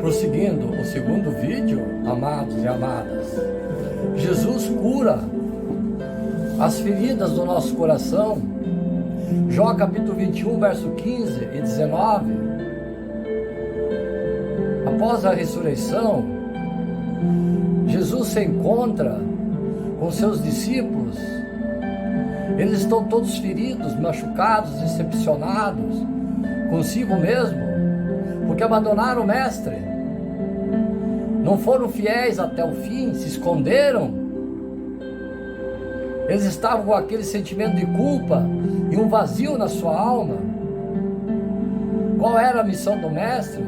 Prosseguindo o segundo vídeo, amados e amadas, Jesus cura as feridas do nosso coração. Jó capítulo 21, verso 15 e 19. Após a ressurreição, Jesus se encontra com seus discípulos. Eles estão todos feridos, machucados, decepcionados consigo mesmo, porque abandonaram o Mestre. Não foram fiéis até o fim, se esconderam. Eles estavam com aquele sentimento de culpa e um vazio na sua alma. Qual era a missão do Mestre?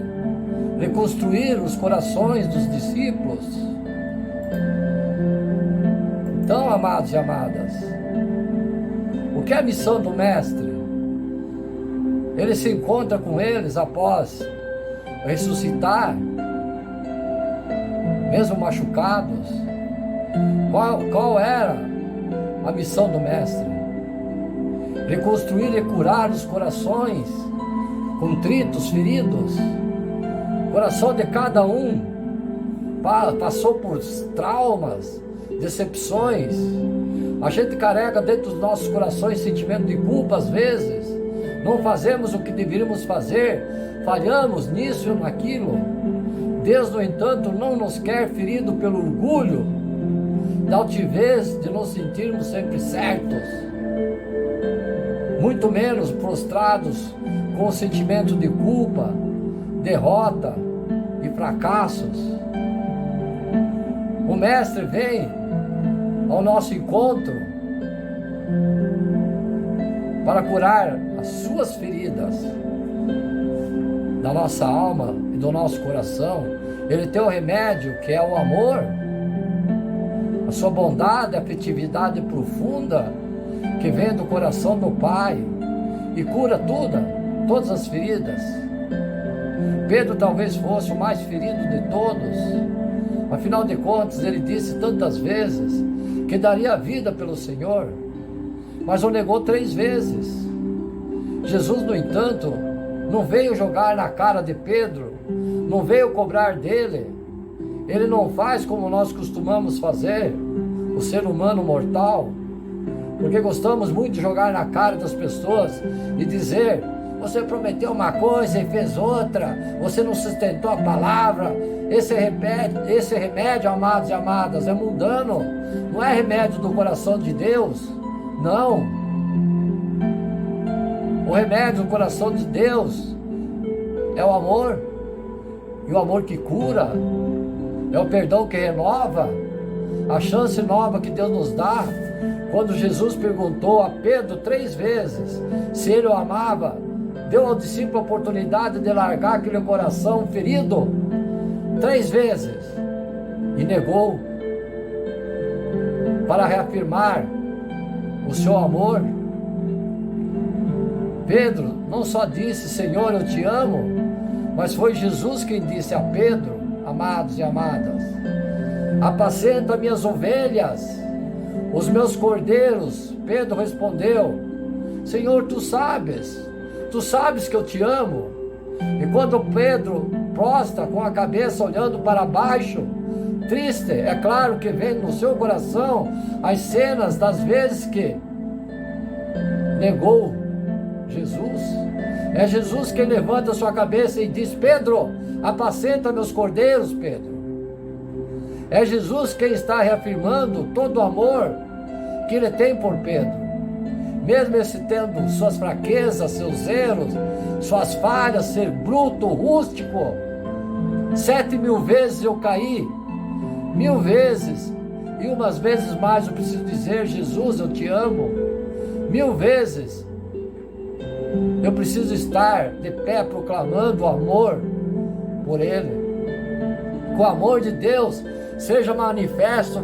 Reconstruir os corações dos discípulos. Então, amados e amadas, o que é a missão do Mestre? Ele se encontra com eles após ressuscitar, mesmo machucados. Qual era a missão do Mestre? Reconstruir e curar os corações contritos, feridos. O coração de cada um passou por traumas, decepções. A gente carrega dentro dos nossos corações sentimento de culpa às vezes. Não fazemos o que deveríamos fazer, falhamos nisso ou naquilo. Deus, no entanto, não nos quer ferido pelo orgulho, da altivez de nos sentirmos sempre certos, muito menos prostrados com o sentimento de culpa, derrota e fracassos. O Mestre vem ao nosso encontro para curar as suas feridas da nossa alma e do nosso coração. Ele tem o remédio, que é o amor, a sua bondade, a afetividade profunda que vem do coração do Pai e cura todas as feridas. Pedro talvez fosse o mais ferido de todos. Afinal de contas, ele disse tantas vezes que daria a vida pelo Senhor, mas o negou 3 vezes. Jesus, no entanto, não veio jogar na cara de Pedro, não veio cobrar dele. Ele não faz como nós costumamos fazer, o ser humano mortal, porque gostamos muito de jogar na cara das pessoas e dizer: você prometeu uma coisa e fez outra, você não sustentou a palavra. Esse remédio, amados e amadas, é mundano, não é remédio do coração de Deus, não. O remédio do coração de Deus é o amor, e o amor que cura, é o perdão que renova, a chance nova que Deus nos dá. Quando Jesus perguntou a Pedro 3 vezes se ele o amava, deu ao discípulo a oportunidade de largar aquele coração ferido 3 vezes e negou, para reafirmar o seu amor. Pedro não só disse: Senhor, eu te amo, mas foi Jesus quem disse a Pedro: amados e amadas, apacenta minhas ovelhas, os meus cordeiros. Pedro respondeu: Senhor, tu sabes que eu te amo. E quando Pedro prostra com a cabeça olhando para baixo, triste, é claro que vem no seu coração as cenas das vezes que negou Jesus. É Jesus quem levanta a sua cabeça e diz: Pedro, apacenta meus cordeiros, Pedro. É Jesus quem está reafirmando todo o amor que ele tem por Pedro. Mesmo esse tendo suas fraquezas, seus erros, suas falhas, ser bruto, rústico. 7.000 vezes eu caí, 1.000 vezes, e umas vezes mais eu preciso dizer: Jesus, eu te amo. 1.000 vezes eu preciso estar de pé proclamando o amor por Ele. Que o amor de Deus seja manifesto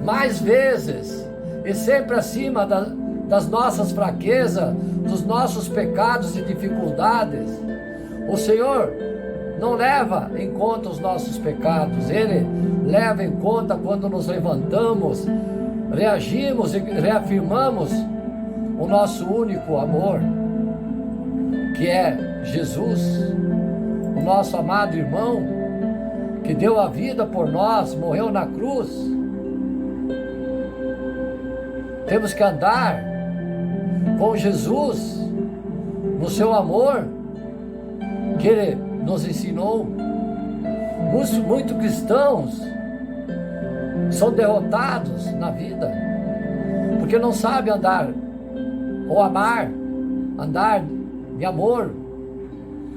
mais vezes e sempre acima das nossas fraquezas, dos nossos pecados e dificuldades. O Senhor não leva em conta os nossos pecados, Ele leva em conta quando nos levantamos, reagimos e reafirmamos o nosso único amor, que é Jesus, o nosso amado irmão, que deu a vida por nós, morreu na cruz. Temos que andar com Jesus no seu amor que Ele nos ensinou. Muitos cristãos são derrotados na vida porque não sabem andar ou amar, andar de amor.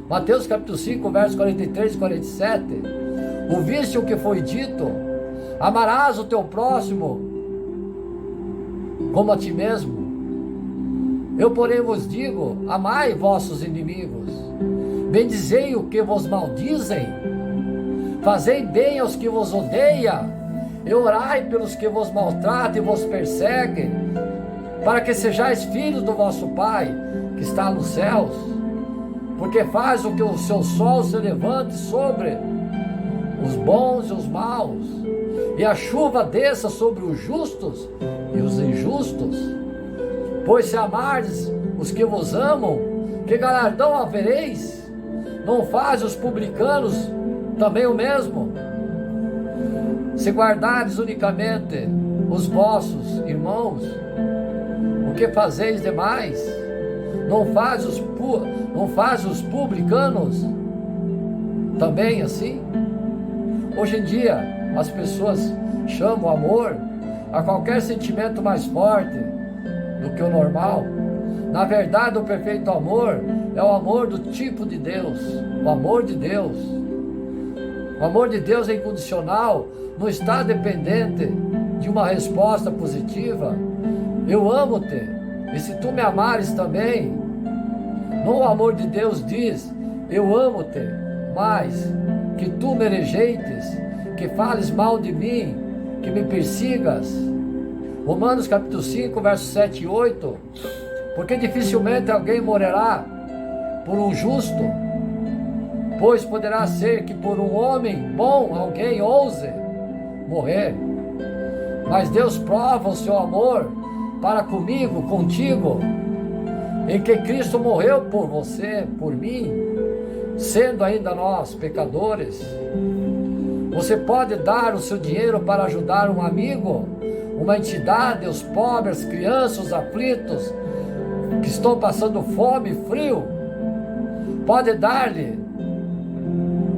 Mateus capítulo 5, versos 43 e 47. Ouviste o que foi dito: amarás o teu próximo como a ti mesmo. Eu, porém, vos digo: amai vossos inimigos, bendizei o que vos maldizem, fazei bem aos que vos odeiam, e orai pelos que vos maltratam e vos perseguem, para que sejais filhos do vosso Pai que está nos céus, porque faz o que o seu sol se levante sobre os bons e os maus, e a chuva desça sobre os justos e os injustos. Pois se amardes os que vos amam, que galardão havereis? Não faz os publicanos também o mesmo? Se guardares unicamente os vossos irmãos, o que fazeis demais? Não faz os publicanos também assim? Hoje em dia, as pessoas chamam amor a qualquer sentimento mais forte do que o normal. Na verdade, o perfeito amor é o amor do tipo de Deus, o amor de Deus. O amor de Deus é incondicional, não está dependente de uma resposta positiva. Eu amo-te, e se tu me amares também. Não, o amor de Deus diz: eu amo-te, mas que tu me rejeites, que fales mal de mim, que me persigas. Romanos capítulo 5, versos 7 e 8. Porque dificilmente alguém morrerá por um justo, pois poderá ser que por um homem bom alguém ouse morrer. Mas Deus prova o seu amor para comigo, contigo, em que Cristo morreu por você, por mim, sendo ainda nós pecadores. Você pode dar o seu dinheiro para ajudar um amigo, uma entidade, os pobres, crianças, os aflitos, que estão passando fome e frio. Pode dar-lhe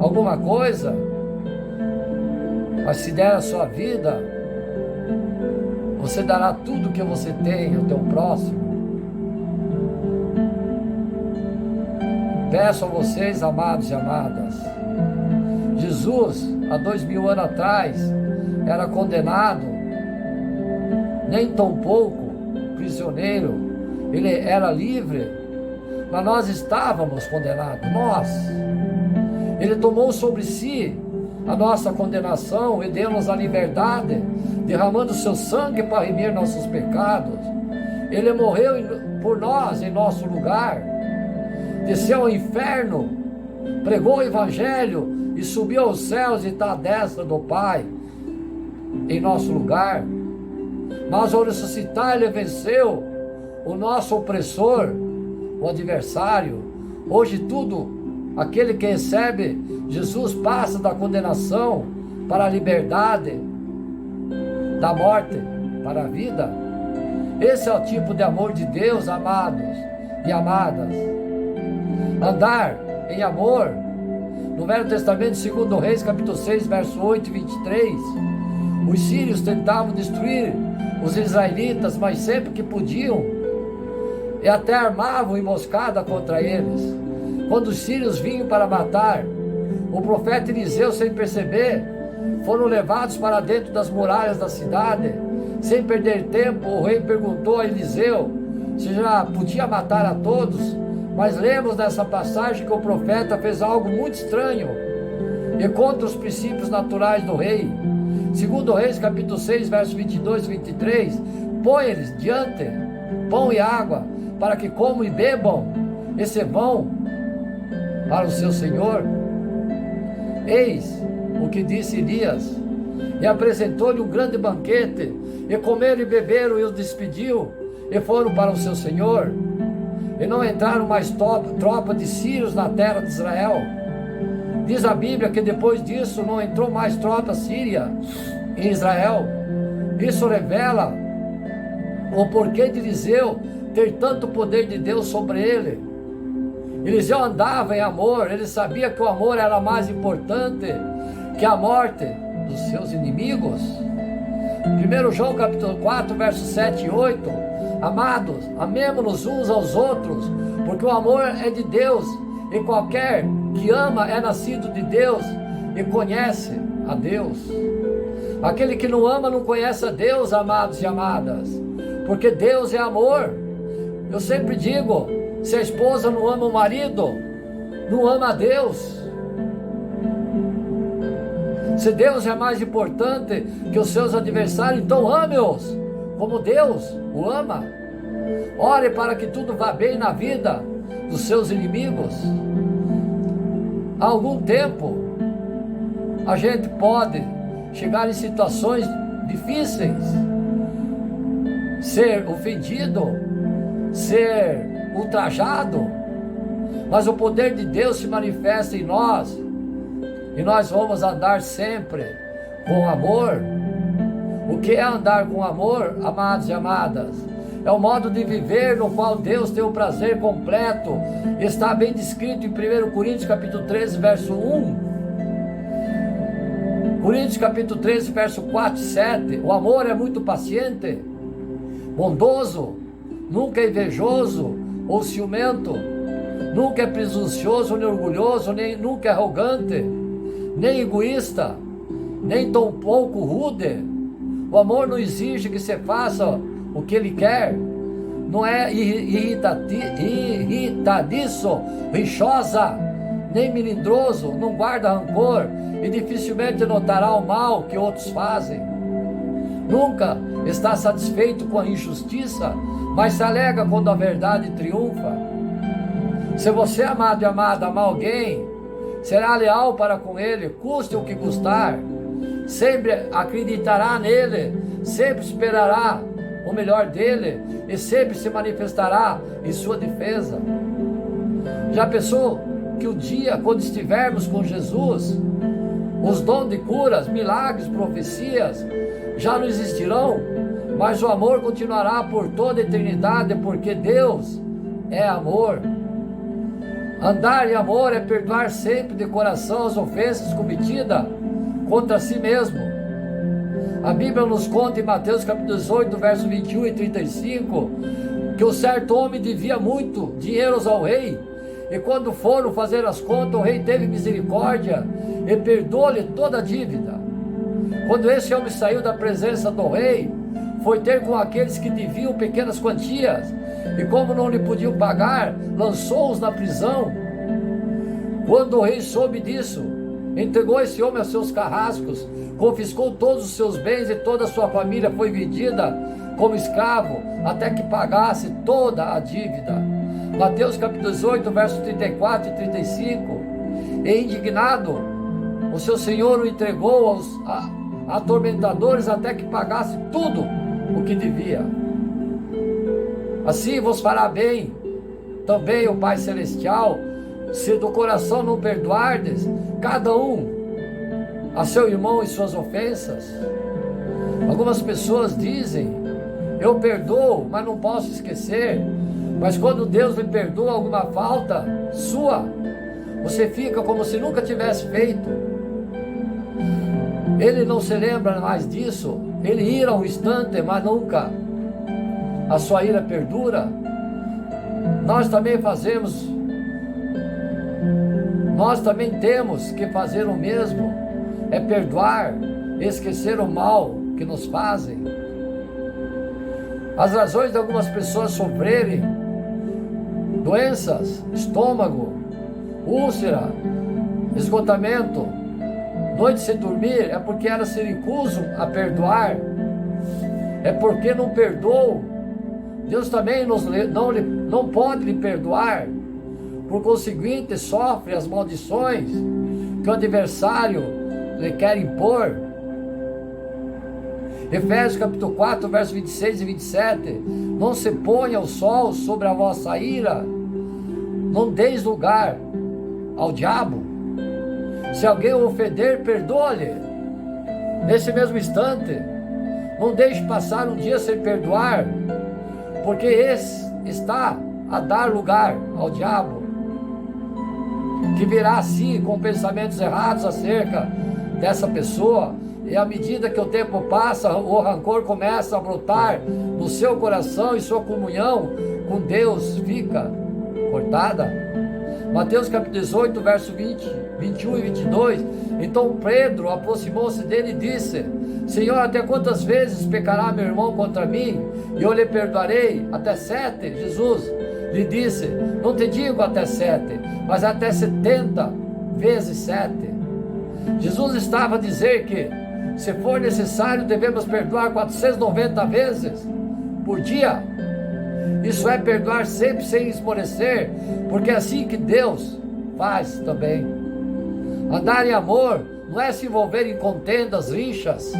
alguma coisa, mas se der a sua vida, você dará tudo que você tem ao teu próximo. Peço a vocês, amados e amadas, Jesus, há 2000 anos atrás, era condenado, nem tão pouco prisioneiro, ele era livre, mas nós estávamos condenados, nós. Ele tomou sobre si a nossa condenação e deu-nos a liberdade, derramando o seu sangue para remir nossos pecados. Ele morreu por nós em nosso lugar, desceu ao inferno, pregou o evangelho e subiu aos céus e está à destra do Pai em nosso lugar. Mas ao ressuscitar ele venceu o nosso opressor, o adversário. Hoje tudo, aquele que recebe Jesus passa da condenação para a liberdade, da morte para a vida. Esse é o tipo de amor de Deus, amados e amadas. Andar em amor. No Velho Testamento, 2 Reis, capítulo 6, verso 8 e 23, os sírios tentavam destruir os israelitas, mas sempre que podiam, e até armavam emboscada contra eles. Quando os sírios vinham para matar o profeta Eliseu, sem perceber, foram levados para dentro das muralhas da cidade. Sem perder tempo, o rei perguntou a Eliseu se já podia matar a todos, mas lemos nessa passagem que o profeta fez algo muito estranho e contra os princípios naturais do rei. 2 Reis capítulo 6, versos 22 e 23, põe-lhes diante pão e água, para que comam e bebam, e se vão para o seu senhor. Eis o que disse Elias, e apresentou-lhe um grande banquete, e comeram e beberam, e os despediu, e foram para o seu senhor. E não entraram mais tropa de sírios na terra de Israel. Diz a Bíblia que depois disso não entrou mais tropa síria em Israel. Isso revela o porquê de Eliseu ter tanto poder de Deus sobre ele. Eliseu andava em amor, ele sabia que o amor era mais importante que a morte dos seus inimigos. 1 João capítulo 4, versos 7 e 8. Amados, amemo-nos uns aos outros, porque o amor é de Deus, e qualquer que ama é nascido de Deus e conhece a Deus. Aquele que não ama não conhece a Deus, amados e amadas, porque Deus é amor. Eu sempre digo, se a esposa não ama o marido, não ama a Deus. Se Deus é mais importante que os seus adversários, então ame-os como Deus o ama. Ore para que tudo vá bem na vida dos seus inimigos. Há algum tempo, a gente pode chegar em situações difíceis, ser ofendido, ser ultrajado, mas o poder de Deus se manifesta em nós, e nós vamos andar sempre com amor. O que é andar com amor, amados e amadas? É o modo de viver no qual Deus tem o prazer completo. Está bem descrito em 1 Coríntios capítulo 13, verso 1. Coríntios capítulo 13, verso 4 e 7. O amor é muito paciente, bondoso, nunca é invejoso ou ciumento, nunca é presunçoso nem orgulhoso, nunca é arrogante, nem egoísta, nem tampouco rude. O amor não exige que você faça o que ele quer, não é irritadiço, rixosa, nem melindroso, não guarda rancor e dificilmente notará o mal que outros fazem. Nunca está satisfeito com a injustiça, mas se alegra quando a verdade triunfa. Se você, amado e amada, amar alguém, será leal para com ele, custe o que custar, sempre acreditará nele, sempre esperará o melhor dele e sempre se manifestará em sua defesa. Já pensou que o dia, quando estivermos com Jesus, os dons de curas, milagres, profecias já não existirão, mas o amor continuará por toda a eternidade, porque Deus é amor. Andar em amor é perdoar sempre de coração as ofensas cometidas contra si mesmo. A Bíblia nos conta em Mateus capítulo 18, versos 21 e 35, que um certo homem devia muito dinheiro ao rei, e quando foram fazer as contas, o rei teve misericórdia e perdoou-lhe toda a dívida. Quando esse homem saiu da presença do rei, foi ter com aqueles que deviam pequenas quantias, e como não lhe podiam pagar, lançou-os na prisão. Quando o rei soube disso, entregou esse homem a seus carrascos, confiscou todos os seus bens e toda a sua família foi vendida como escravo, até que pagasse toda a dívida. Mateus capítulo 18, versos 34 e 35. E indignado, o seu senhor o entregou aos atormentadores até que pagasse tudo o que devia. Assim vos fará bem também o Pai Celestial, se do coração não perdoardes cada um a seu irmão e suas ofensas. Algumas pessoas dizem: eu perdoo, mas não posso esquecer. Mas quando Deus lhe perdoa alguma falta sua, você fica como se nunca tivesse feito. Ele não se lembra mais disso. Ele ira um instante, mas nunca a sua ira perdura. Nós também temos que fazer o mesmo. É perdoar, esquecer o mal que nos fazem. As razões de algumas pessoas sofrerem doenças, estômago, úlcera, esgotamento, noite sem dormir, é porque elas se recusam a perdoar, é porque não perdoam. Deus também não pode lhe perdoar, por conseguinte sofre as maldições que o adversário lhe quer impor. Efésios capítulo 4, versos 26 e 27. Não se ponha o sol sobre a vossa ira, não deis lugar ao diabo. Se alguém o ofender, perdoa-lhe. Nesse mesmo instante, não deixe passar um dia sem perdoar, porque esse está a dar lugar ao diabo, que virá assim com pensamentos errados acerca dessa pessoa, e à medida que o tempo passa, o rancor começa a brotar no seu coração e sua comunhão com Deus fica cortada. Mateus capítulo 18, verso 20, 21 e 22. Então Pedro aproximou-se dele e disse: Senhor, até quantas vezes pecará meu irmão contra mim, e eu lhe perdoarei? Até 7? Jesus lhe disse: não te digo até 7, mas até 70 vezes 7. Jesus estava a dizer que, se for necessário, devemos perdoar 490 vezes por dia. Isso é perdoar sempre sem esmorecer, porque é assim que Deus faz também. Andar em amor não é se envolver em contendas, rixas,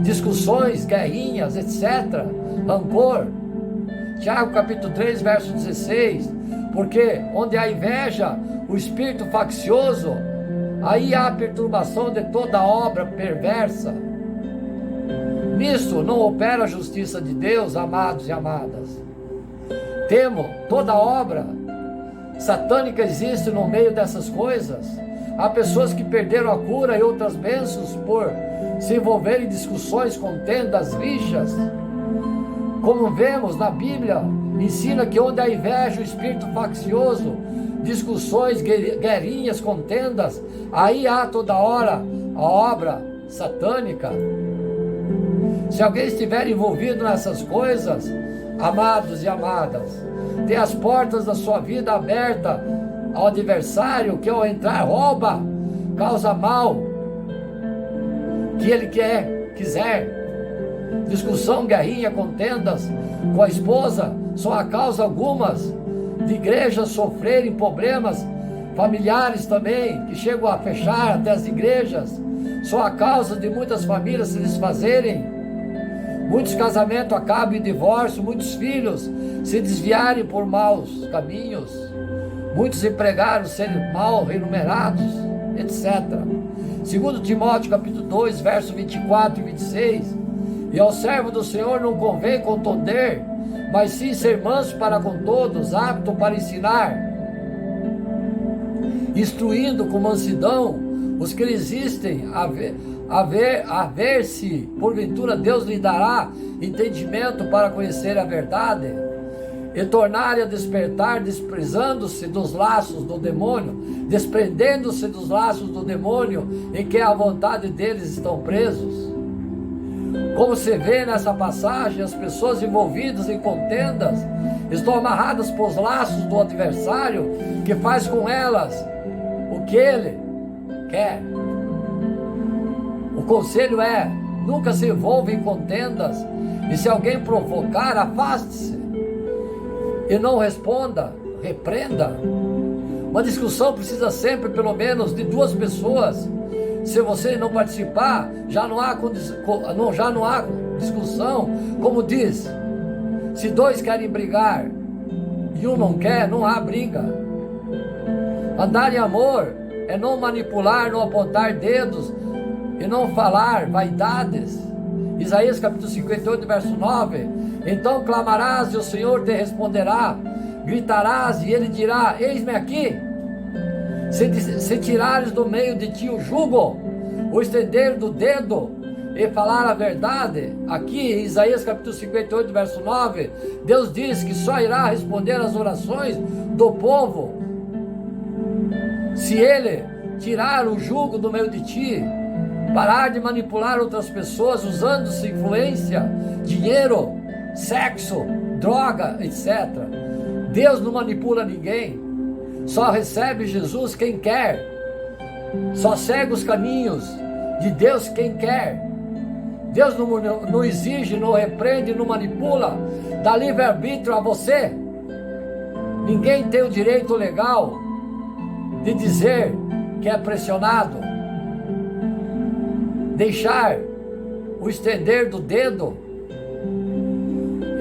discussões, guerrinhas, etc. Rancor. Tiago capítulo 3, verso 16. Porque onde há inveja, o espírito faccioso, aí há perturbação de toda obra perversa. Nisso não opera a justiça de Deus, amados e amadas. Temo, toda obra satânica existe no meio dessas coisas. Há pessoas que perderam a cura e outras bênçãos por se envolverem em discussões, contendas, rixas. Como vemos na Bíblia, ensina que onde há inveja, o espírito faccioso, discussões, guerrinhas, contendas, aí há toda hora a obra satânica. Se alguém estiver envolvido nessas coisas, amados e amadas, tem as portas da sua vida abertas ao adversário, que ao entrar rouba, causa mal, que ele quiser. Discussão, guerrinha, contendas com a esposa, só a causa algumas de igrejas sofrerem problemas familiares também, que chegam a fechar até as igrejas, só a causa de muitas famílias se desfazerem, muitos casamentos acabam em divórcio, muitos filhos se desviarem por maus caminhos, muitos empregados serem mal remunerados, etc. Segundo Timóteo capítulo 2, verso 24 e 26, e ao servo do Senhor não convém contender, mas sim ser manso para com todos, apto para ensinar, instruindo com mansidão os que resistem, a ver se porventura Deus lhe dará entendimento para conhecer a verdade, e tornarem a despertar, desprendendo-se dos laços do demônio, em que a vontade deles estão presos. Como se vê nessa passagem, as pessoas envolvidas em contendas estão amarradas por laços do adversário, que faz com elas o que ele quer. O conselho é: nunca se envolva em contendas, e se alguém provocar, afaste-se e não responda, repreenda. Uma discussão precisa sempre pelo menos de 2 pessoas. Se você não participar, já não há discussão. Como diz, se 2 querem brigar e um não quer, não há briga. Andar em amor é não manipular, não apontar dedos e não falar vaidades. Isaías capítulo 58, verso 9. Então clamarás e o Senhor te responderá, gritarás e ele dirá: eis-me aqui. Se tirares do meio de ti o jugo, o estender do dedo e falar a verdade, aqui em Isaías capítulo 58, verso 9, Deus diz que só irá responder às orações do povo se ele tirar o jugo do meio de ti, parar de manipular outras pessoas usando-se influência, dinheiro, sexo, droga, etc. Deus não manipula ninguém. Só recebe Jesus quem quer, só segue os caminhos de Deus quem quer. Deus não exige, não repreende, não manipula, dá livre-arbítrio a você. Ninguém tem o direito legal de dizer que é pressionado, deixar o estender do dedo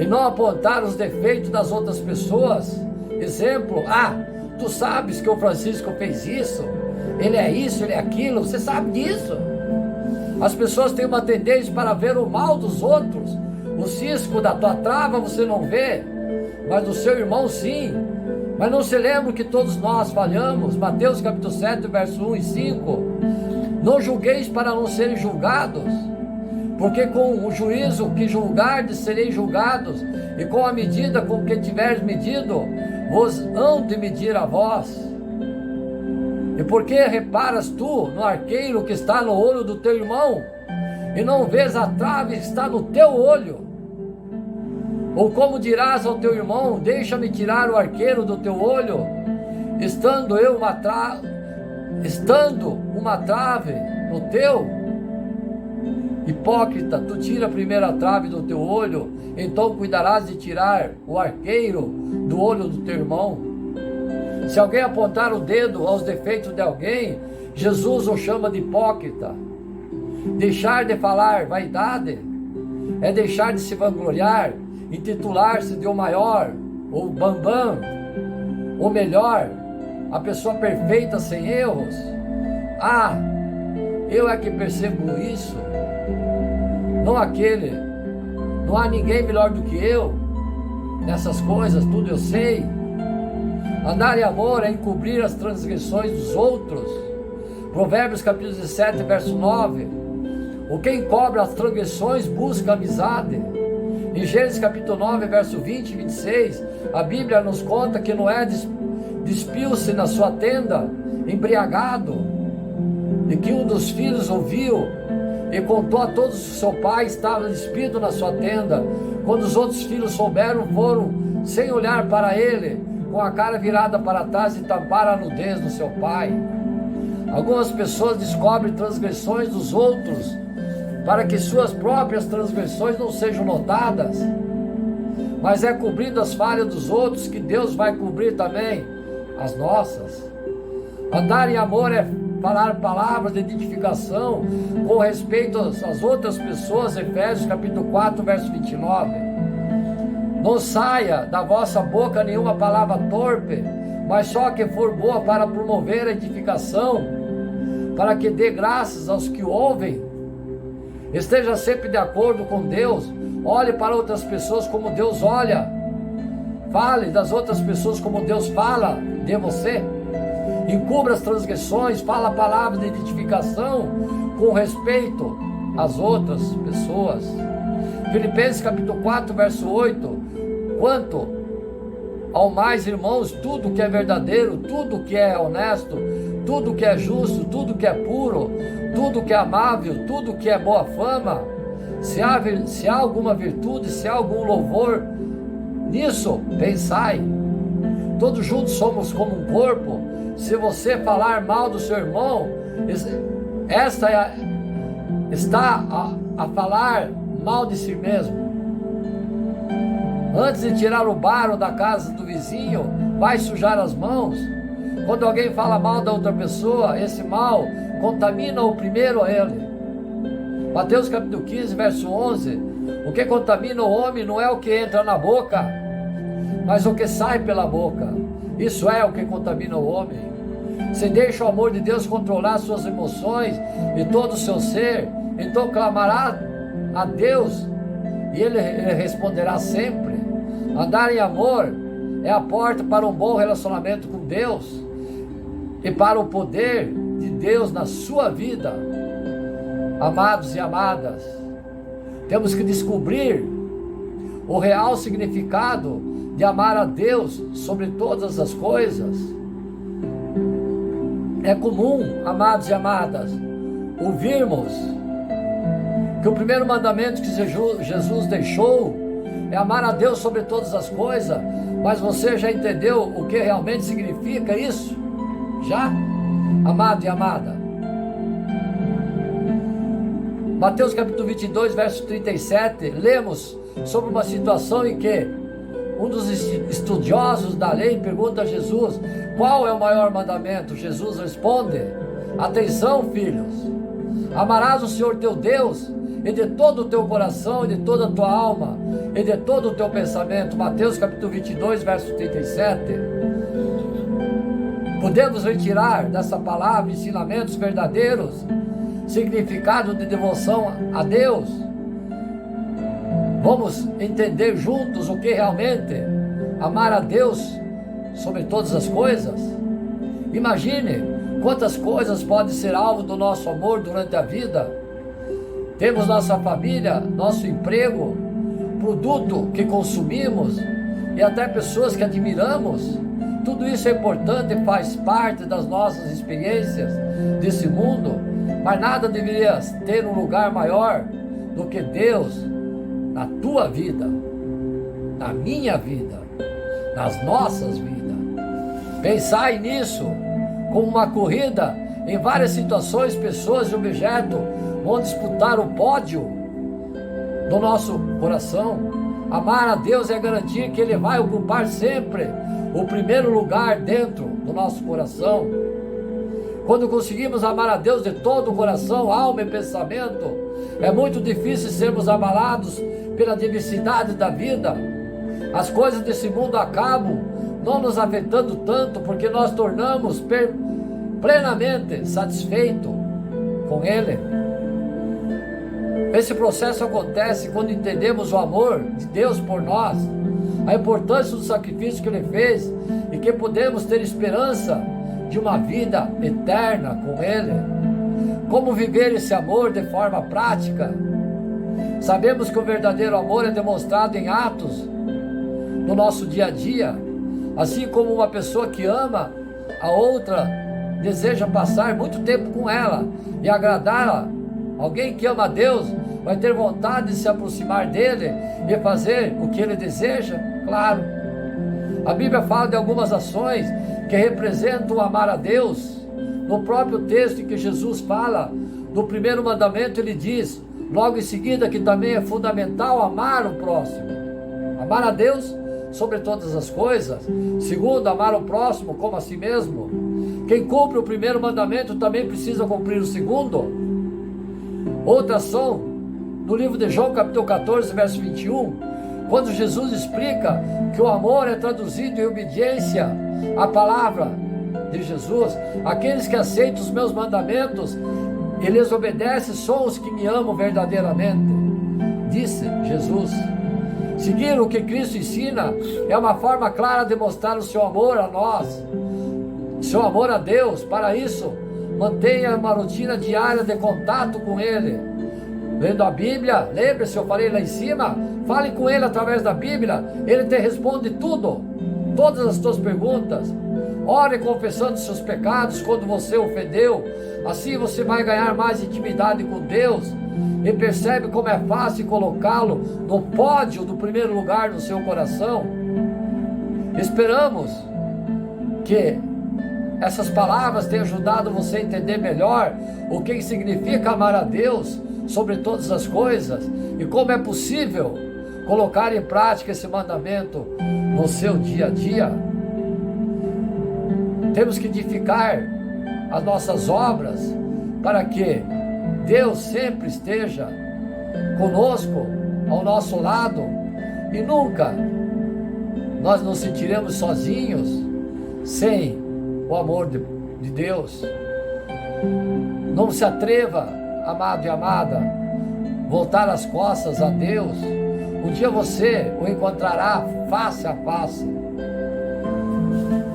e não apontar os defeitos das outras pessoas. Exemplo: tu sabes que o Francisco fez isso, ele é isso, ele é aquilo, você sabe disso. As pessoas têm uma tendência para ver o mal dos outros. O cisco da tua trava você não vê, mas do seu irmão sim. Mas não se lembra que todos nós falhamos? Mateus capítulo 7, verso 1 e 5. Não julgueis para não serem julgados, porque com o juízo que julgardes sereis julgados, e com a medida com que tiveres medido, vos hão de medir a vós. E por que reparas tu no arqueiro que está no olho do teu irmão, e não vês a trave que está no teu olho? Ou como dirás ao teu irmão, deixa-me tirar o arqueiro do teu olho, estando uma trave no teu? Hipócrita, tu tira a primeira trave do teu olho, então cuidarás de tirar o arqueiro do olho do teu irmão. Se alguém apontar o dedo aos defeitos de alguém, Jesus o chama de hipócrita. Deixar de falar vaidade é deixar de se vangloriar, intitular-se de o maior, ou bambam, ou melhor, a pessoa perfeita sem erros. Ah, eu é que percebo isso, não aquele. Não há ninguém melhor do que eu nessas coisas, tudo eu sei. Andar em amor é encobrir as transgressões dos outros. Provérbios capítulo 17, verso 9. O que encobre as transgressões busca amizade. Em Gênesis capítulo 9, verso 20 e 26, a Bíblia nos conta que Noé despiu-se na sua tenda, embriagado, e que um dos filhos ouviu e contou a todos que seu pai estava despido na sua tenda. Quando os outros filhos souberam, foram sem olhar para ele, com a cara virada para trás, e tamparam a nudez do seu pai. Algumas pessoas descobrem transgressões dos outros para que suas próprias transgressões não sejam notadas, mas é cobrindo as falhas dos outros que Deus vai cobrir também as nossas. Andar em amor é falar palavras de edificação com respeito às outras pessoas. Efésios capítulo 4, verso 29. Não saia da vossa boca nenhuma palavra torpe, mas só que for boa para promover a edificação, para que dê graças aos que ouvem. Esteja sempre de acordo com Deus. Olhe para outras pessoas como Deus olha. Fale das outras pessoas como Deus fala de você. Encubra as transgressões, fala palavras de edificação com respeito às outras pessoas. Filipenses capítulo 4, verso 8. Quanto ao mais, irmãos, tudo que é verdadeiro, tudo que é honesto, tudo que é justo, tudo que é puro, tudo que é amável, tudo que é boa fama, se há alguma virtude, se há algum louvor, nisso pensai. Todos juntos somos como um corpo. Se você falar mal do seu irmão, está a falar mal de si mesmo. Antes de tirar o barro da casa do vizinho, vai sujar as mãos. Quando alguém fala mal da outra pessoa, esse mal contamina o primeiro a ele. Mateus capítulo 15, verso 11. O que contamina o homem não é o que entra na boca, mas o que sai pela boca. Isso é o que contamina o homem. Se deixa o amor de Deus controlar suas emoções e todo o seu ser, então clamará a Deus e Ele responderá sempre. Andar em amor é a porta para um bom relacionamento com Deus e para o poder de Deus na sua vida. Amados e amadas, temos que descobrir o real significado de amar a Deus sobre todas as coisas. É comum, amados e amadas, ouvirmos que o primeiro mandamento que Jesus deixou é amar a Deus sobre todas as coisas, mas você já entendeu o que realmente significa isso? Já? Amado e amada? Mateus capítulo 22, verso 37, lemos sobre uma situação em que um dos estudiosos da lei pergunta a Jesus: qual é o maior mandamento? Jesus responde: atenção, filhos, amarás o Senhor teu Deus e de todo o teu coração, e de toda a tua alma, e de todo o teu pensamento. Mateus capítulo 22, verso 37. Podemos retirar dessa palavra ensinamentos verdadeiros, significado de devoção a Deus. Vamos entender juntos o que realmente amar a Deus sobre todas as coisas. Imagine quantas coisas podem ser alvo do nosso amor durante a vida. Temos nossa família, nosso emprego, produto que consumimos e até pessoas que admiramos. Tudo isso é importante e faz parte das nossas experiências desse mundo, mas nada deveria ter um lugar maior do que Deus na tua vida, na minha vida, nas nossas vidas. Pensai nisso como uma corrida. Em várias situações, pessoas e objetos vão disputar o pódio do nosso coração. Amar a Deus é garantir que Ele vai ocupar sempre o primeiro lugar dentro do nosso coração. Quando conseguimos amar a Deus de todo o coração, alma e pensamento, é muito difícil sermos abalados pela diversidade da vida. As coisas desse mundo acabam não nos afetando tanto, porque nós tornamos plenamente satisfeitos com Ele. Esse processo acontece quando entendemos o amor de Deus por nós, a importância do sacrifício que Ele fez e que podemos ter esperança de uma vida eterna com Ele. Como viver esse amor de forma prática? Sabemos que o verdadeiro amor é demonstrado em atos no nosso dia a dia, assim como uma pessoa que ama a outra deseja passar muito tempo com ela e agradá-la. Alguém que ama a Deus vai ter vontade de se aproximar dele e fazer o que ele deseja, claro. A Bíblia fala de algumas ações que representam amar a Deus. No próprio texto em que Jesus fala do primeiro mandamento, ele diz, logo em seguida, que também é fundamental amar o próximo. Amar a Deus sobre todas as coisas. Segundo, amar o próximo como a si mesmo. Quem cumpre o primeiro mandamento também precisa cumprir o segundo. Outra ação, no livro de João, capítulo 14, verso 21, quando Jesus explica que o amor é traduzido em obediência à palavra de Jesus. Aqueles que aceitam os meus mandamentos e lhes obedecem são os que me amam verdadeiramente, disse Jesus. Seguir o que Cristo ensina é uma forma clara de mostrar o seu amor a nós, seu amor a Deus. Para isso, mantenha uma rotina diária de contato com Ele, lendo a Bíblia. Lembre-se, eu falei lá em cima, fale com Ele através da Bíblia, Ele te responde tudo, todas as tuas perguntas. Ore confessando seus pecados quando você ofendeu, assim você vai ganhar mais intimidade com Deus, e percebe como é fácil colocá-lo no pódio do primeiro lugar no seu coração. Esperamos que essas palavras tenham ajudado você a entender melhor o que significa amar a Deus sobre todas as coisas e como é possível colocar em prática esse mandamento no seu dia a dia. Temos que edificar as nossas obras para que Deus sempre esteja conosco, ao nosso lado, e nunca nós nos sentiremos sozinhos sem o amor de Deus. Não se atreva, amado e amada, voltar as costas a Deus. Um dia você o encontrará face a face.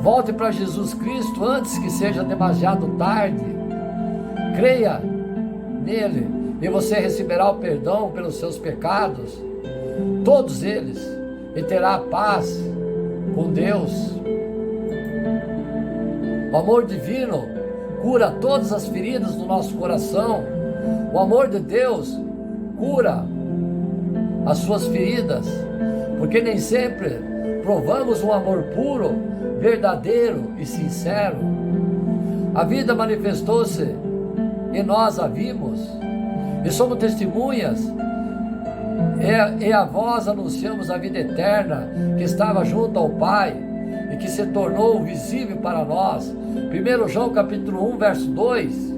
Volte para Jesus Cristo antes que seja demasiado tarde. Creia nele e você receberá o perdão pelos seus pecados, todos eles, e terá paz com Deus. O amor divino cura todas as feridas do nosso coração. O amor de Deus cura as suas feridas, porque nem sempre provamos um amor puro, verdadeiro e sincero. A vida manifestou-se e nós a vimos, e somos testemunhas, e a vós anunciamos a vida eterna que estava junto ao Pai e que se tornou visível para nós. 1 João capítulo 1, verso 2.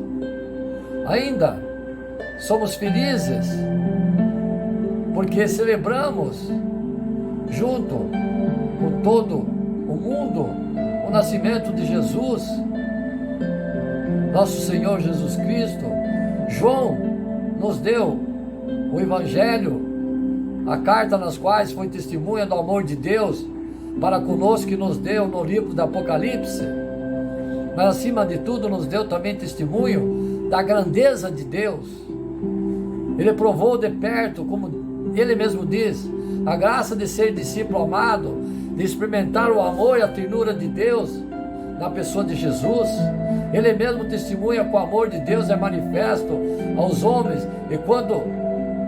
Ainda somos felizes porque celebramos junto com todo o mundo o nascimento de Jesus, nosso Senhor Jesus Cristo, João nos deu o Evangelho, a carta nas quais foi testemunha do amor de Deus para conosco, que nos deu no livro do Apocalipse, mas acima de tudo nos deu também testemunho da grandeza de Deus. Ele provou de perto, como ele mesmo diz, a graça de ser discípulo amado, de experimentar o amor e a ternura de Deus na pessoa de Jesus. Ele mesmo testemunha que o amor de Deus é manifesto aos homens, e quando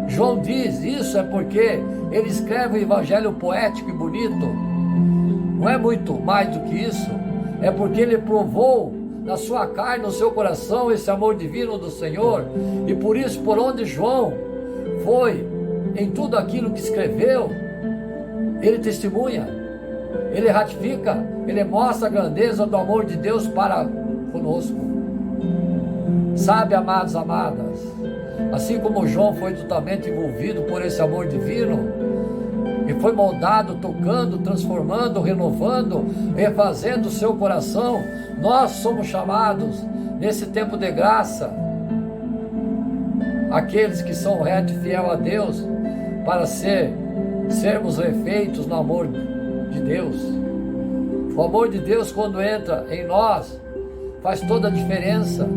João diz isso é porque ele escreve um evangelho poético e bonito. Não é muito mais do que isso, é porque ele provou na sua carne, no seu coração, esse amor divino do Senhor, e por isso, por onde João foi, em tudo aquilo que escreveu, ele testemunha, ele ratifica, ele mostra a grandeza do amor de Deus para conosco. Sabe, amados, amadas, assim como João foi totalmente envolvido por esse amor divino, e foi moldado, tocando, transformando, renovando, refazendo o seu coração, nós somos chamados, nesse tempo de graça, aqueles que são reto e fiel a Deus, para sermos refeitos no amor de Deus. O amor de Deus, quando entra em nós, faz toda a diferença.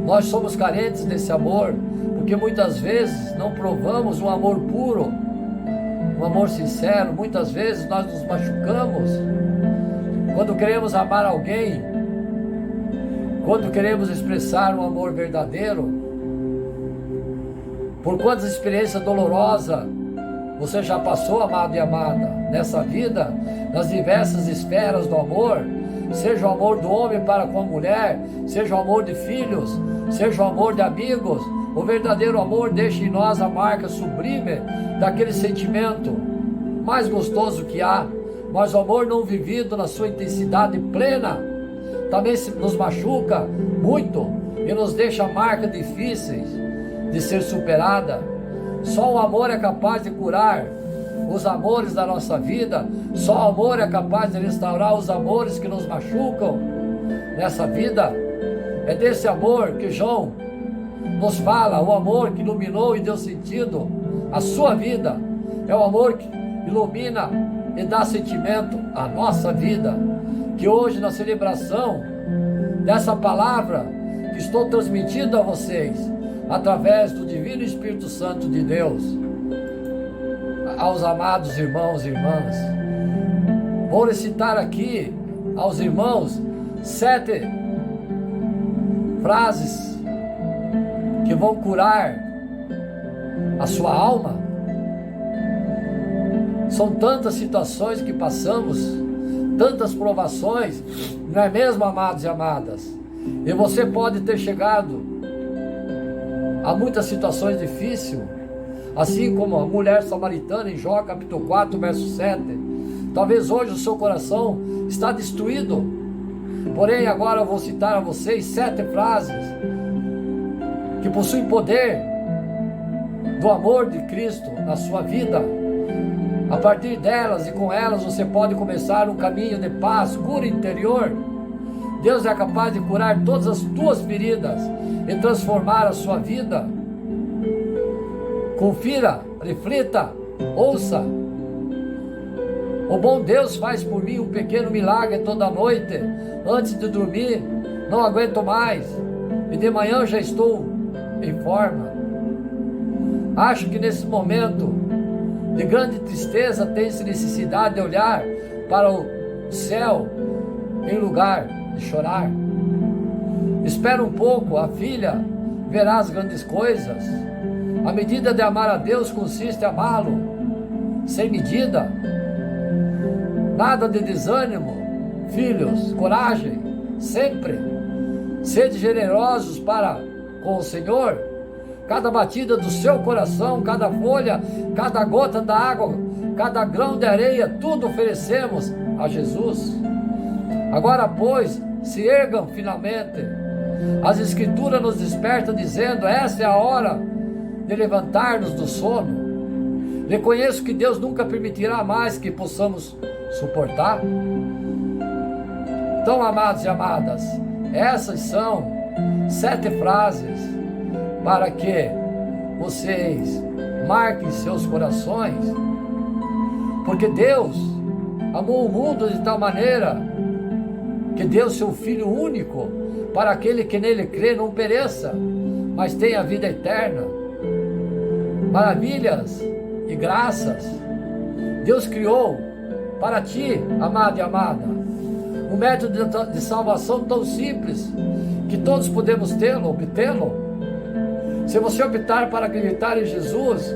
Nós somos carentes desse amor, porque muitas vezes não provamos um amor puro, um amor sincero. Muitas vezes nós nos machucamos quando queremos amar alguém, quando queremos expressar um amor verdadeiro. Por quantas experiências dolorosas você já passou, amado e amada, nessa vida, nas diversas esferas do amor, seja o amor do homem para com a mulher, seja o amor de filhos, seja o amor de amigos. O verdadeiro amor deixa em nós a marca sublime daquele sentimento mais gostoso que há, mas o amor não vivido na sua intensidade plena também nos machuca muito e nos deixa marcas difíceis de ser superada. Só o amor é capaz de curar os amores da nossa vida, só o amor é capaz de restaurar os amores que nos machucam nessa vida. É desse amor que João nos fala, o amor que iluminou e deu sentido à sua vida, é o amor que ilumina e dá sentimento à nossa vida, que hoje na celebração dessa palavra que estou transmitindo a vocês, através do Divino Espírito Santo de Deus, aos amados irmãos e irmãs, vou recitar aqui aos irmãos 7 frases que vão curar a sua alma. São tantas situações que passamos, tantas provações, não é mesmo, amados e amadas? E você pode ter chegado a muitas situações difíceis, assim como a mulher samaritana em Jó capítulo 4, verso 7. Talvez hoje o seu coração está destruído, porém agora eu vou citar a vocês 7 frases que possuem poder do amor de Cristo na sua vida. A partir delas e com elas você pode começar um caminho de paz, cura interior. Deus é capaz de curar todas as tuas feridas e transformar a sua vida. Confira, reflita, ouça. O bom Deus faz por mim um pequeno milagre toda noite. Antes de dormir, não aguento mais, e de manhã já estou em forma. Acho que nesse momento de grande tristeza tem-se necessidade de olhar para o céu em lugar de chorar. Espera um pouco, a filha verá as grandes coisas. A medida de amar a Deus consiste em amá-lo sem medida. Nada de desânimo, filhos, coragem, sempre. Sede generosos para com o Senhor. Cada batida do seu coração, cada folha, cada gota da água, cada grão de areia, tudo oferecemos a Jesus. Agora, pois, se ergam finalmente. As Escrituras nos despertam dizendo: essa é a hora de levantar-nos do sono. Reconheço que Deus nunca permitirá mais que possamos suportar. Então, amados e amadas, essas são 7 frases para que vocês marquem seus corações, porque Deus amou o mundo de tal maneira que deu seu Filho único para aquele que nele crê não pereça, mas tenha vida eterna. Maravilhas e graças Deus criou para ti, amado e amada, um método de salvação tão simples que todos podemos obtê-lo. Se você optar para acreditar em Jesus,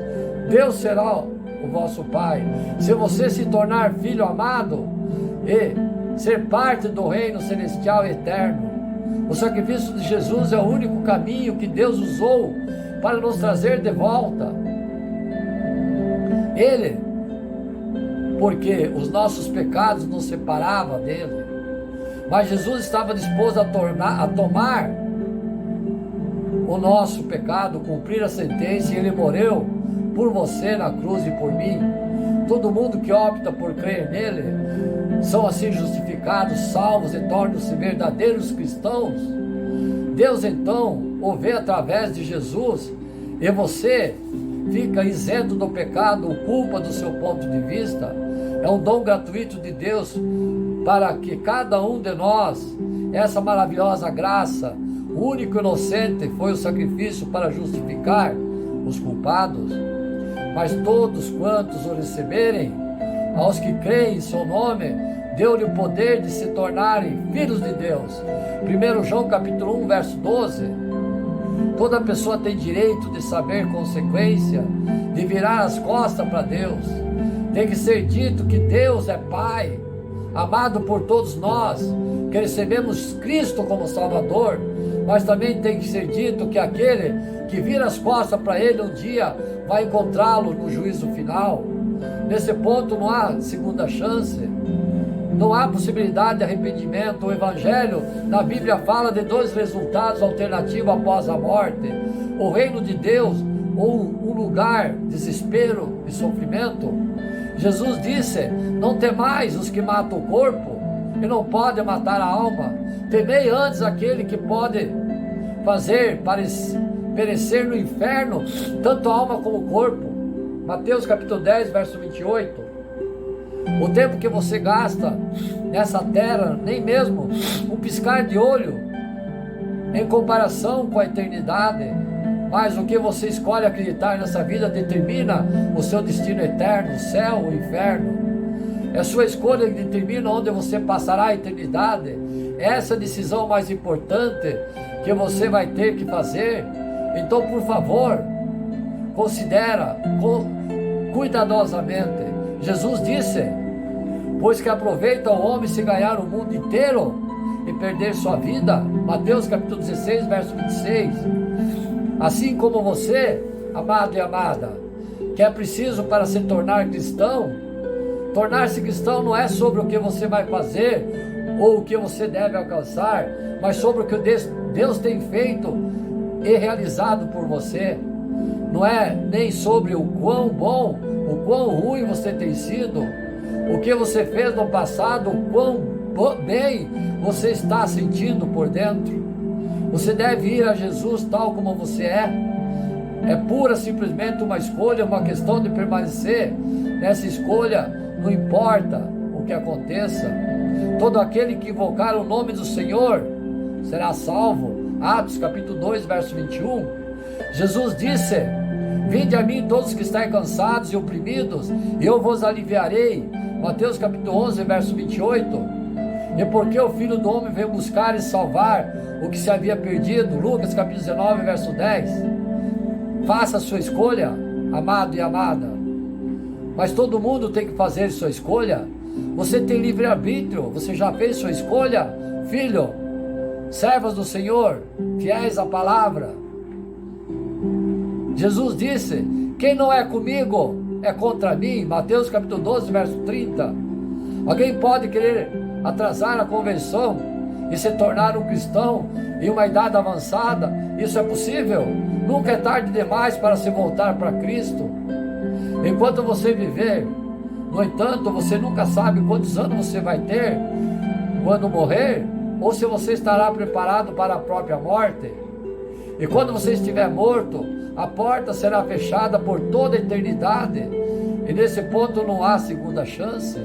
Deus será o vosso Pai. Se você se tornar filho amado e ser parte do reino celestial eterno, o sacrifício de Jesus é o único caminho que Deus usou para nos trazer de volta. Ele, porque os nossos pecados nos separavam dele, mas Jesus estava disposto a tomar o nosso pecado, cumprir a sentença, e ele morreu por você na cruz e por mim. Todo mundo que opta por crer nele são assim justificados, salvos e tornam-se verdadeiros cristãos. Deus então o vê através de Jesus, e você fica isento do pecado ou culpa do seu ponto de vista. É um dom gratuito de Deus para que cada um de nós, essa maravilhosa graça, o único inocente foi o sacrifício para justificar os culpados. Mas todos quantos o receberem, aos que creem em seu nome, deu-lhe o poder de se tornarem filhos de Deus. 1 João capítulo 1, verso 12. Toda pessoa tem direito de saber consequência, de virar as costas para Deus. Tem que ser dito que Deus é Pai, amado por todos nós, que recebemos Cristo como Salvador, mas também tem que ser dito que aquele que vira as costas para Ele um dia vai encontrá-lo no juízo final. Nesse ponto não há segunda chance, não há possibilidade de arrependimento. O Evangelho na Bíblia fala de 2 resultados alternativos após a morte: o reino de Deus ou um lugar de desespero e sofrimento. Jesus disse: não temais os que matam o corpo e não podem matar a alma, temei antes aquele que pode fazer perecer no inferno tanto a alma como o corpo. Mateus capítulo 10, verso 28. O tempo que você gasta nessa terra, nem mesmo um piscar de olho em comparação com a eternidade. Mas o que você escolhe acreditar nessa vida determina o seu destino eterno, o céu ou o inferno. É a sua escolha que determina onde você passará a eternidade. Essa é a decisão mais importante que você vai ter que fazer. Então, por favor, considera cuidadosamente. Jesus disse: pois que aproveita o homem se ganhar o mundo inteiro e perder sua vida. Mateus capítulo 16, verso 26. Assim como você, amado e amada, que é preciso para se tornar cristão, tornar-se cristão não é sobre o que você vai fazer ou o que você deve alcançar, mas sobre o que Deus tem feito e realizado por você. Não é nem sobre o quão bom, o quão ruim você tem sido, o que você fez no passado, o quão bem você está sentindo por dentro. Você deve ir a Jesus tal como você é. É pura simplesmente uma escolha, uma questão de permanecer nessa escolha, não importa o que aconteça. Todo aquele que invocar o nome do Senhor será salvo. Atos capítulo 2, verso 21. Jesus disse: vinde a mim todos que estáis cansados e oprimidos, e eu vos aliviarei. Mateus capítulo 11, verso 28. E porque o Filho do Homem veio buscar e salvar o que se havia perdido. Lucas capítulo 19, verso 10. Faça a sua escolha, amado e amada. Mas todo mundo tem que fazer sua escolha. Você tem livre-arbítrio. Você já fez sua escolha? Filho, servas do Senhor, fiéis à palavra. Jesus disse: quem não é comigo é contra mim. Mateus capítulo 12, verso 30. Alguém pode querer atrasar a conversão e se tornar um cristão em uma idade avançada? Isso é possível? Nunca é tarde demais para se voltar para Cristo. Enquanto você viver, no entanto, você nunca sabe quantos anos você vai ter. quando morrer, ou se você estará preparado para a própria morte. E quando você estiver morto, a porta será fechada por toda a eternidade, e nesse ponto não há segunda chance.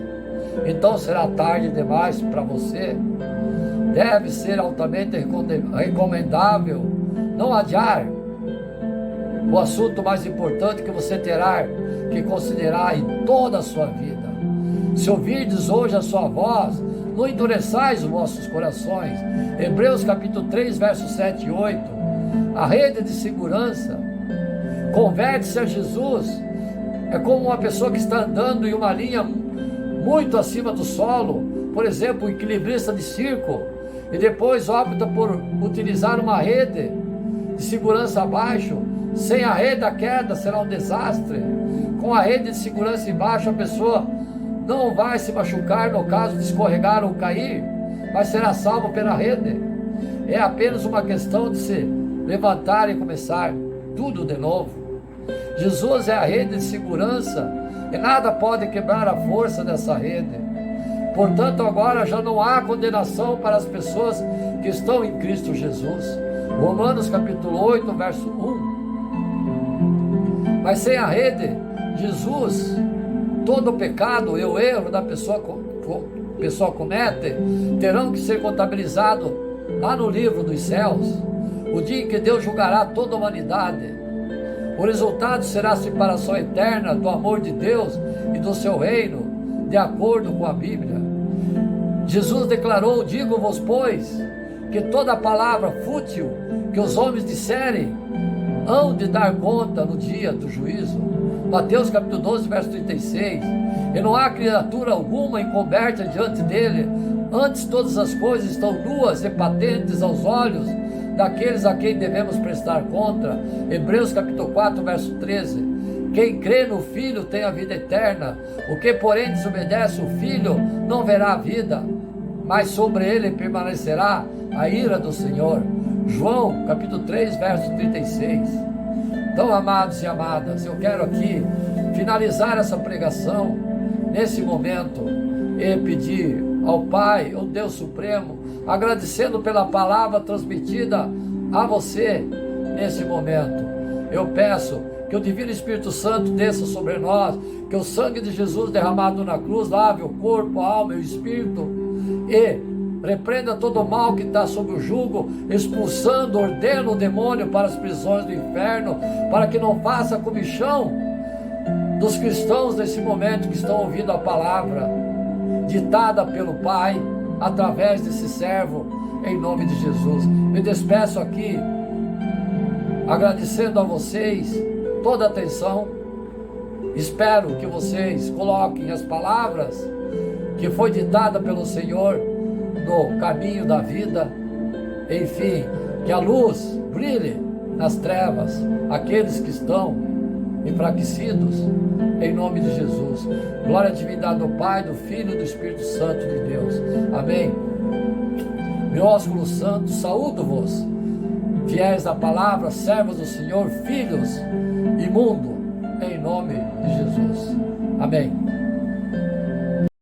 Então será tarde demais para você. Deve ser altamente recomendável não adiar o assunto mais importante que você terá que considerar em toda a sua vida. Se ouvirdes hoje a sua voz, não endureçais os vossos corações. Hebreus capítulo 3, versos 7 e 8. A rede de segurança converte-se a Jesus. É como uma pessoa que está andando em uma linha muito acima do solo, por exemplo, um equilibrista de circo, e depois opta por utilizar uma rede de segurança abaixo. Sem a rede, a queda será um desastre. Com a rede de segurança embaixo, a pessoa não vai se machucar no caso de escorregar ou cair, mas será salvo pela rede. É apenas uma questão de se levantar e começar tudo de novo. Jesus é a rede de segurança e nada pode quebrar a força dessa rede. Portanto, agora já não há condenação para as pessoas que estão em Cristo Jesus. Romanos capítulo 8, verso 1. Mas sem a rede, Jesus, todo o pecado e o erro da pessoa comete, terão que ser contabilizados lá no livro dos céus, o dia em que Deus julgará toda a humanidade. O resultado será a separação eterna do amor de Deus e do seu reino, de acordo com a Bíblia. Jesus declarou: digo-vos, pois, que toda palavra fútil que os homens disserem, hão de dar conta no dia do juízo. Mateus capítulo 12, verso 36. E não há criatura alguma encoberta diante dele, antes todas as coisas estão nuas e patentes aos olhos daqueles a quem devemos prestar conta. Hebreus capítulo 4, verso 13. Quem crê no Filho tem a vida eterna, o que porém desobedece o Filho não verá a vida, mas sobre ele permanecerá a ira do Senhor. João capítulo 3, verso 36. Então, amados e amadas, eu quero aqui finalizar essa pregação nesse momento e pedir ao Pai, o Deus Supremo, agradecendo pela palavra transmitida a você nesse momento. Eu peço que o Divino Espírito Santo desça sobre nós, que o sangue de Jesus derramado na cruz lave o corpo, a alma e o espírito, e repreenda todo o mal que está sob o jugo, expulsando, ordena o demônio para as prisões do inferno, para que não faça comichão dos cristãos nesse momento que estão ouvindo a palavra ditada pelo Pai, através desse servo, em nome de Jesus. Me despeço aqui, agradecendo a vocês toda a atenção. Espero que vocês coloquem as palavras que foi ditada pelo Senhor no caminho da vida. Enfim, que a luz brilhe nas trevas, aqueles que estão enfraquecidos, em nome de Jesus. Glória à divindade do Pai, do Filho e do Espírito Santo de Deus. Amém. Meu ósculo santo, saúdo-vos, fiéis da palavra, servos do Senhor, filhos e mundo, em nome de Jesus. Amém.